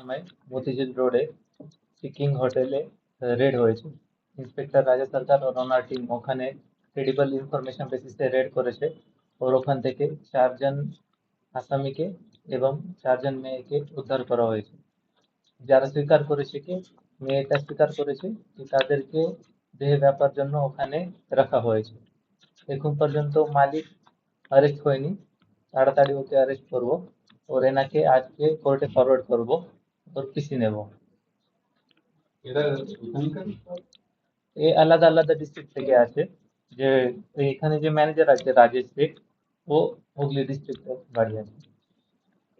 সময় মতিঝিল রোডে সিকিং হোটেলে রেড হয়েছে। ইন্সপেক্টর রাজা সরকার और ওনার টিম ওখানে ক্রেডিবল ইনফরমেশন বেসিসে রেড করেছে। ওর ওখান থেকে 4 জন আসামিকে এবং 4 জন মেয়েকে উদ্ধার করা হয়েছে। যারা স্বীকার করেছে কি মেয়েটা স্বীকার করেছে যে তাদেরকে দেহ ব্যাপার জন্য ওখানে রাখা হয়েছে। এখন পর্যন্ত মালিক অ্যারেস্ট হয়নি। তাড়াতাড়ি ওকে অ্যারেস্ট করবো। ওর এনাকে আজকে কোর্টে ফরওয়ার্ড করবো। ওর পিসি নেব। এরা ওখানকার এ আলাদা আলাদা ডিস্ট্রিক্ট থেকে আছে। যে এখানে যে ম্যানেজার আছে রাজেশ শেখ, ও হুগলি ডিস্ট্রিক্টে বাড়ি আছে।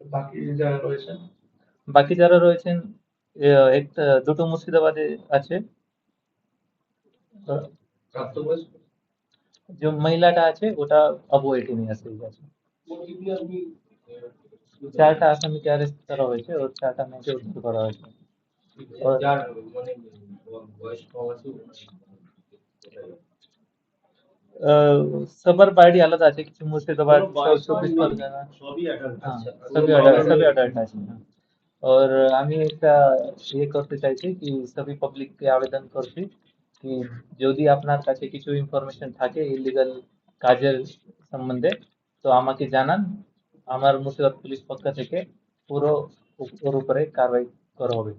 বাকি যারা রয়েছেন বাকি যারা রয়েছেন একটা দুটো মুর্শিদাবাদে আছে। প্রাপ্তবয়স্ক যে মহিলাটা আছে ওটা আবু 18 ইয়ার্স হয়ে গেছে। চারটা আসামিকে অ্যারেস্ট করা হয়েছে ওর 4টা মেয়েকে উদ্ধার করা হয়েছে। যার মানে বয়স কম আছে আহ, সবার বাড়ি আলাদা আছে। কিছু মুর্শিদাবাদ, 24 परगना। সবই অ্যাডাল্ট हाँ আচ্ছা सभी अडल्ट আছে। হ্যাঁ। और আমি একটা ইয়ে করতে চাইছি কি সবই পাবলিককে আবেদন করছি কি যদি আপনার কাছে কিছু ইনফরমেশন থাকে ইলিগাল কাজের সম্বন্ধে তো আমাকে জানান। আমার মুর্শিদাবাদ পুলিশ পক্ষ থেকে পুরো ওর উপরে কারবাই করা হবে।